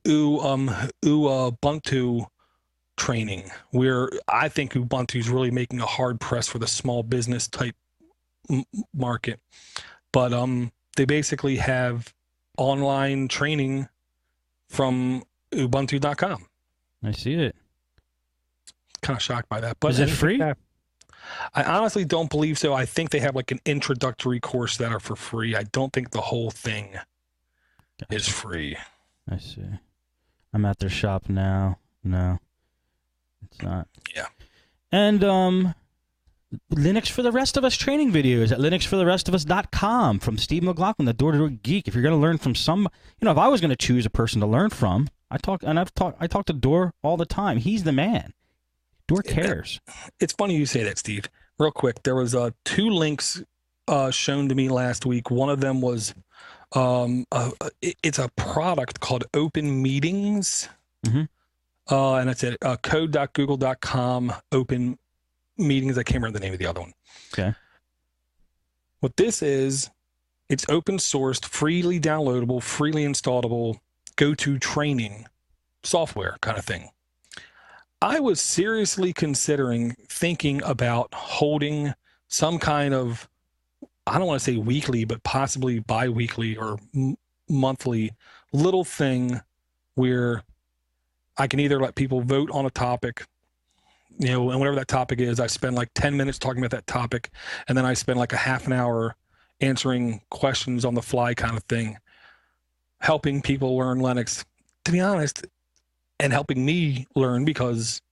Ubuntu training, where I think Ubuntu is really making a hard press for the small business type market. But they basically have online training from Ubuntu.com. I see it. Kind of shocked by that. But Is it free? I honestly don't believe so. I think they have like an introductory course that are for free. I don't think the whole thing is free. I see. I'm at their shop now. No, it's not. Yeah. And Linux for the Rest of Us training videos at linuxfortherestofus.com from Steve McLaughlin, the door-to-door geek. If you're going to learn from some, if I was going to choose a person to learn from, I talk to Door all the time. He's the man. Door cares. It's funny you say that, Steve. Real quick, there was 2 links shown to me last week. One of them was it's a product called Open Meetings, and it's at code.google.com. Open Meetings. I can't remember the name of the other one. Okay. What this is, it's open sourced, freely downloadable, freely installable, go-to training software kind of thing. I was seriously considering thinking about holding some kind of, I don't want to say weekly, but possibly bi-weekly or monthly little thing where I can either let people vote on a topic, and whatever that topic is, I spend like 10 minutes talking about that topic, and then I spend like a half an hour answering questions on the fly kind of thing, helping people learn Linux, to be honest, and helping me learn, because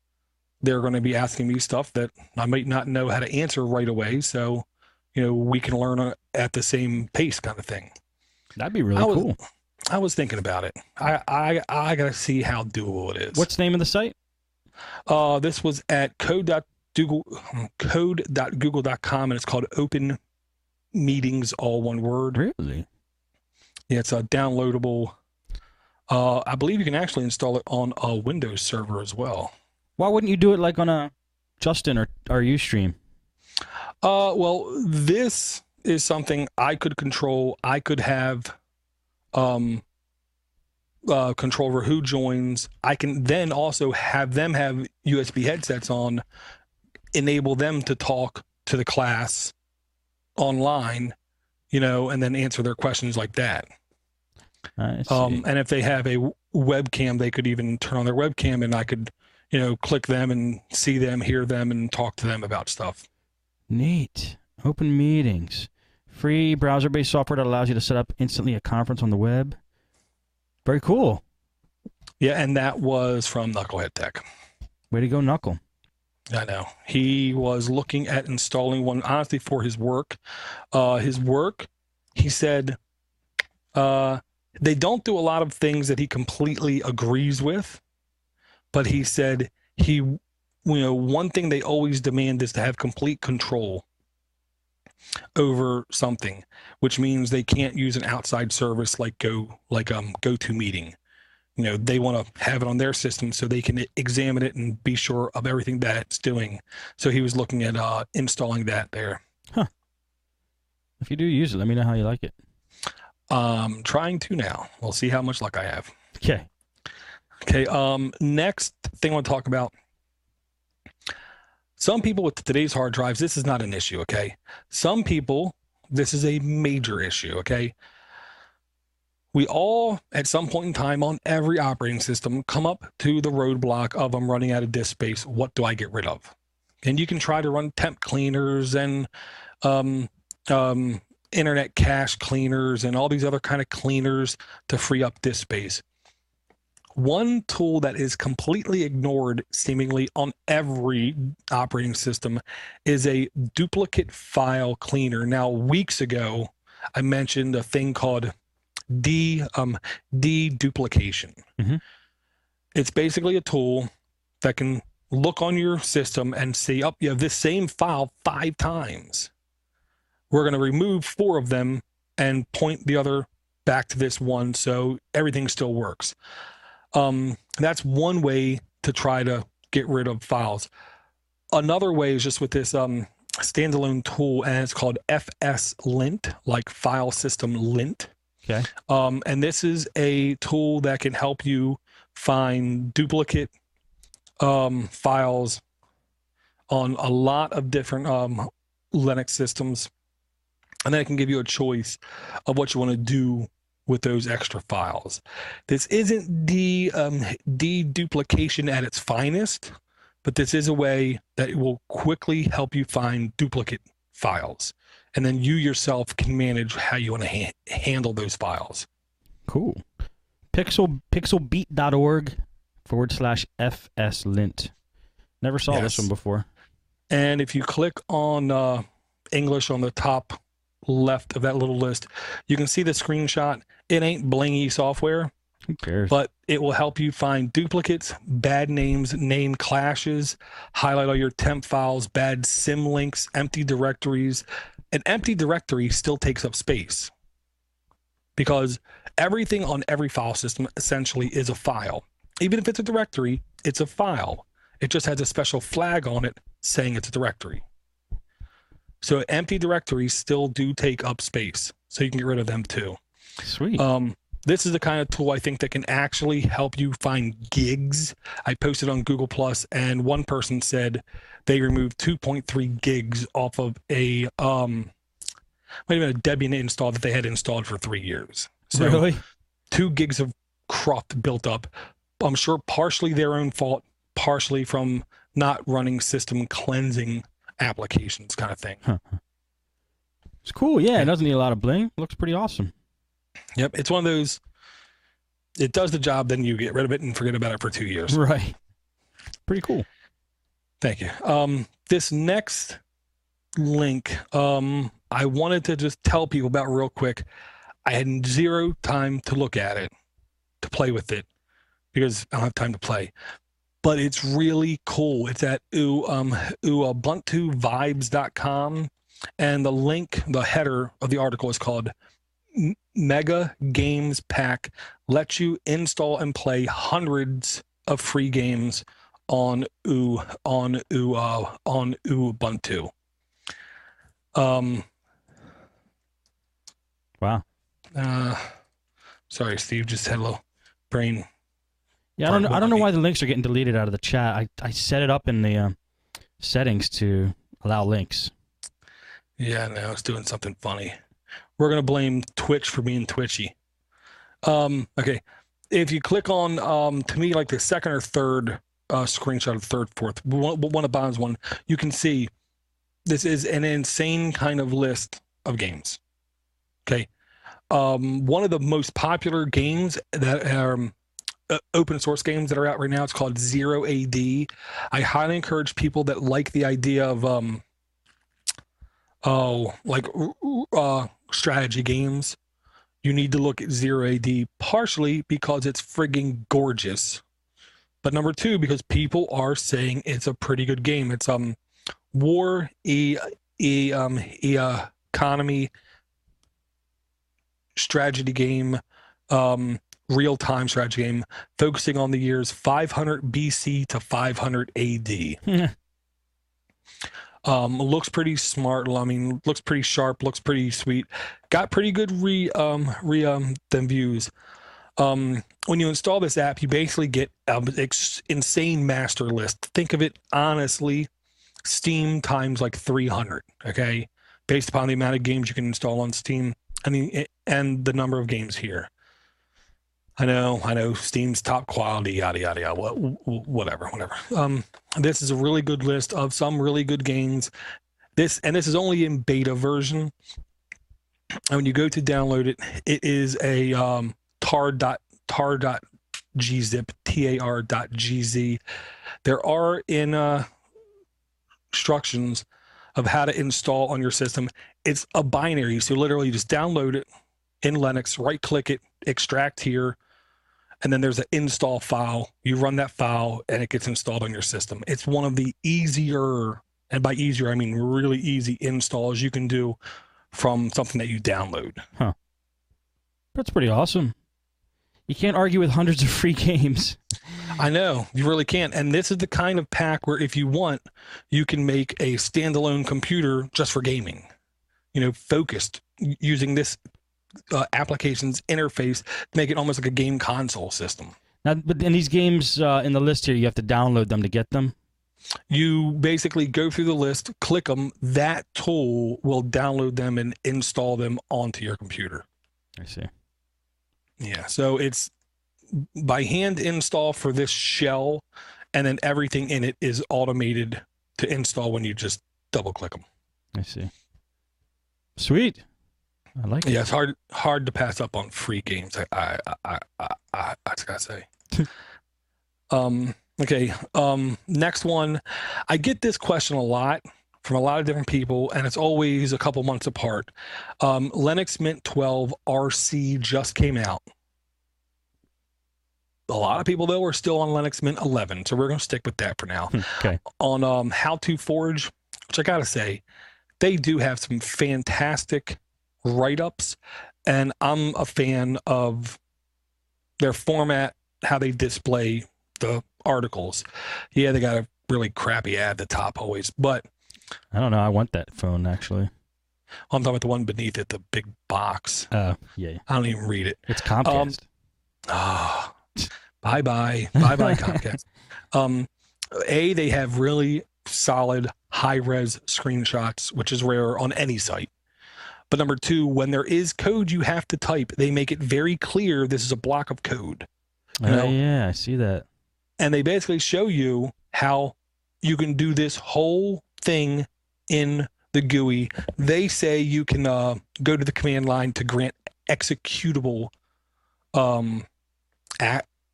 they're going to be asking me stuff that I might not know how to answer right away. So, we can learn at the same pace kind of thing. That'd be really cool. I was thinking about it. I got to see how doable it is. What's the name of the site? This was at code.google.com, and it's called Open Meetings, all one word. Really? Yeah, it's a downloadable. I believe you can actually install it on a Windows server as well. Why wouldn't you do it like on a Justin or Ustream? Well, this is something I could control. I could have control over who joins. I can then also have them have USB headsets on, enable them to talk to the class online, and then answer their questions like that. And if they have a webcam, they could even turn on their webcam, and I could, click them and see them, hear them, and talk to them about stuff. Neat. Open Meetings. Free browser-based software that allows you to set up instantly a conference on the web. Very cool. Yeah, and that was from Knucklehead Tech. Way to go, Knuckle. I know. He was looking at installing one, honestly, for his work. He said, they don't do a lot of things that he completely agrees with, but he said one thing they always demand is to have complete control over something, which means they can't use an outside service like GoToMeeting. They want to have it on their system so they can examine it and be sure of everything that it's doing. So he was looking at installing that there. Huh. If you do use it, let me know how you like it. Trying to now. We'll see how much luck I have. Okay. Next thing I want to talk about. Some people with today's hard drives, this is not an issue, okay? Some people, this is a major issue, okay? We all, at some point in time on every operating system, come up to the roadblock of I'm running out of disk space. What do I get rid of? And you can try to run temp cleaners and internet cache cleaners and all these other kind of cleaners to free up disk space. One tool that is completely ignored seemingly on every operating system is a duplicate file cleaner. Now, weeks ago, I mentioned a thing called deduplication. It's basically a tool that can look on your system and see, you have this same file 5 times. We're going to remove 4 of them and point the other back to this one, so everything still works. That's one way to try to get rid of files. Another way is just with this standalone tool, and it's called FSLint, like file system lint. Okay. And this is a tool that can help you find duplicate files on a lot of different Linux systems, and then it can give you a choice of what you want to do with those extra files. This isn't deduplication at its finest, but this is a way that it will quickly help you find duplicate files, and then you yourself can manage how you want to handle those files. Cool. pixelbeat.org/fslint. Never saw this one before. And if you click on English on the top left of that little list, you can see the screenshot. It ain't blingy software. Who cares? But it will help you find duplicates, bad names, name clashes, highlight all your temp files, bad sim links, empty directories. An empty directory still takes up space because everything on every file system essentially is a file. Even if it's a directory, it's a file. It just has a special flag on it saying it's a directory. So empty directories still do take up space, so you can get rid of them too. Sweet. This is the kind of tool I think that can actually help you find gigs. I posted on Google Plus, and one person said they removed 2.3 gigs off of a might have been a Debian install that they had installed for 3 years. So really? 2 gigs of cruft built up. I'm sure partially their own fault, partially from not running system cleansing applications, kind of thing. Huh. It's cool. Yeah, it doesn't need a lot of bling. Looks pretty awesome. Yep, it's one of those, it does the job, then you get rid of it and forget about it for 2 years. Right. Pretty cool. Thank you. This next link, I wanted to just tell people about real quick. I had zero time to look at it, to play with it, because I don't have time to play. But it's really cool. It's at ubuntuvibes.com, and the link, the header of the article is called Mega Games Pack, lets you install and play hundreds of free games on Ubuntu. Wow. Sorry, Steve, just had a little brain. Yeah, I don't know why the links are getting deleted out of the chat. I set it up in the settings to allow links. Yeah, no, it's doing something funny. We're going to blame Twitch for being twitchy. Okay. If you click on, to me, like the second or third screenshot, of third, fourth, one of Bond's one, you can see this is an insane kind of list of games. Okay. One of the most popular games that are open source games that are out right now, it's called Zero AD. I highly encourage people that like the idea of, strategy games, you need to look at Zero AD, partially because it's frigging gorgeous, but number two, because people are saying it's a pretty good game. It's war economy strategy game, real-time strategy game, focusing on the years 500 BC to 500 AD. Looks pretty smart. I mean, looks pretty sharp. Looks pretty sweet. Got pretty good views. When you install this app, you basically get an insane master list. Think of it honestly, Steam times like 300. Okay, based upon the amount of games you can install on Steam, and the number of games here. I know, Steam's top quality, yada, yada, yada, whatever. This is a really good list of some really good games. This is only in beta version. And when you go to download it, it is a tar.gzip, tar.gz. There are instructions of how to install on your system. It's a binary, so literally you just download it in Linux, right-click it, extract here, and then there's an install file. You run that file, and it gets installed on your system. It's one of the easier, and by easier, I mean really easy installs you can do from something that you download. Huh. That's pretty awesome. You can't argue with hundreds of free games. I know, you really can't. And this is the kind of pack where if you want, you can make a standalone computer just for gaming, focused using this application's interface to make it almost like a game console system. Now, but in these games in the list here, you have to download them to get them. You basically go through the list, click them. That tool will download them and install them onto your computer. I see. Yeah, so it's by hand install for this shell, and then everything in it is automated to install when you just double click them. I see. Sweet. I like it. Yeah, it's hard to pass up on free games. I just gotta say. Okay. Next one. I get this question a lot from a lot of different people, and it's always a couple months apart. Linux Mint 12 RC just came out. A lot of people, though, are still on Linux Mint 11, so we're going to stick with that for now. Okay. On How to Forge, which I got to say, they do have some fantastic write-ups, and I'm a fan of their format, how they display the articles. Yeah, they got a really crappy ad at the top always, but I don't know. I want that phone, actually. I'm talking about the one beneath it, the big box. Yeah. I don't even read it. It's Comcast. Bye-bye Comcast. They have really solid high-res screenshots, which is rare on any site. But number two, when there is code you have to type, they make it very clear this is a block of code. Yeah, I see that. And they basically show you how you can do this whole thing in the GUI. They say you can go to the command line to grant executable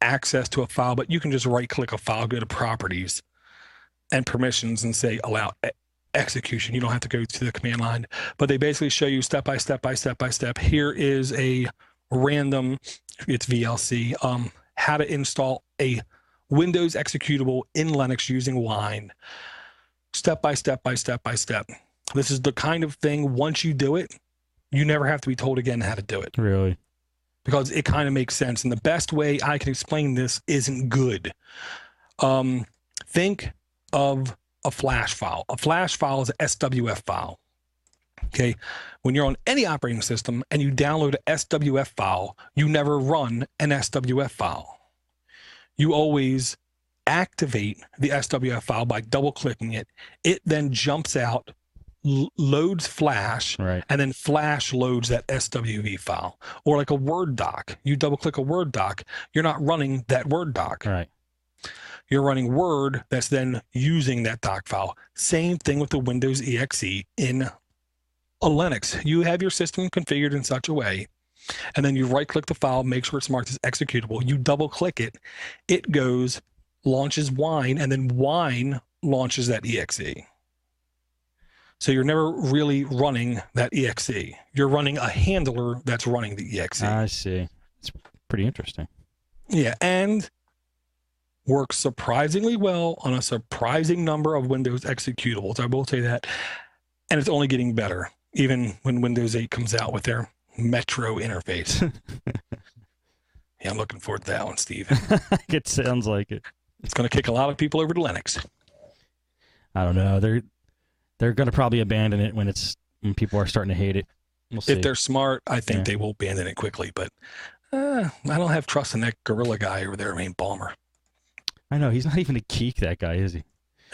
access to a file, but you can just right-click a file, go to properties and permissions, and say allow execution. You don't have to go to the command line, but they basically show you step by step by step by step. Here is a random, it's VLC, how to install a Windows executable in Linux using Wine. Step by step by step by step. This is the kind of thing, once you do it, you never have to be told again how to do it. Really? Because it kind of makes sense. And the best way I can explain this isn't good. Think of a flash file. A flash file is a SWF file. Okay. When you're on any operating system and you download a SWF file, you never run an SWF file. You always activate the SWF file by double clicking it. It then jumps out, loads Flash, right, and then Flash loads that SWV file. Or like a Word doc. You double click a Word doc, you're not running that Word doc. Right. You're running Word that's then using that doc file. Same thing with the Windows exe in a Linux. You have your system configured in such a way, and then you right click the file, make sure it's marked as executable. You double click it, it goes, launches Wine, and then Wine launches that exe. So you're never really running that exe. You're running a handler that's running the exe. I see. It's pretty interesting. Yeah, and works surprisingly well on a surprising number of Windows executables. I will say that. And it's only getting better, even when Windows 8 comes out with their Metro interface. Yeah, I'm looking forward to that one, Steve. It sounds like it. It's going to kick a lot of people over to Linux. I don't know. They're going to probably abandon it when people are starting to hate it. We'll see. If they're smart, I think they will abandon it quickly. But I don't have trust in that gorilla guy over there named Balmer. I know. He's not even a geek, that guy, is he?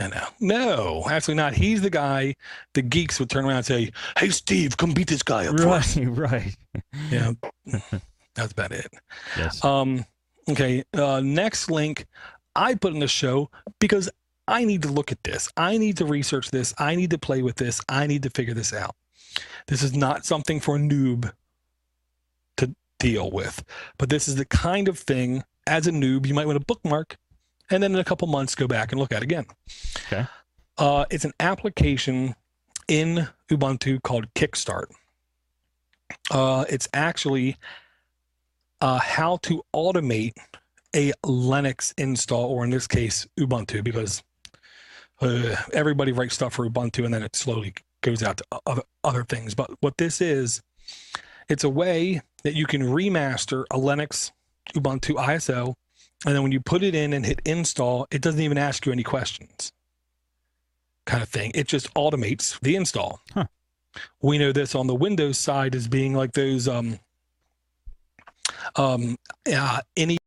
I know. No, absolutely not. He's the guy the geeks would turn around and say, "Hey, Steve, come beat this guy up for us." Right. Yeah, that's about it. Yes. Okay, next link I put in the show because I need to look at this. I need to research this. I need to play with this. I need to figure this out. This is not something for a noob to deal with, but this is the kind of thing, as a noob, you might want to bookmark and then in a couple months go back and look at it again. Okay. It's an application in Ubuntu called Kickstart. It's actually how to automate a Linux install, or in this case, Ubuntu, because everybody writes stuff for Ubuntu and then it slowly goes out to other things. But what this is, it's a way that you can remaster a Linux Ubuntu ISO, and then when you put it in and hit install, it doesn't even ask you any questions, kind of thing. It just automates the install. Huh. We know this on the Windows side as being like those any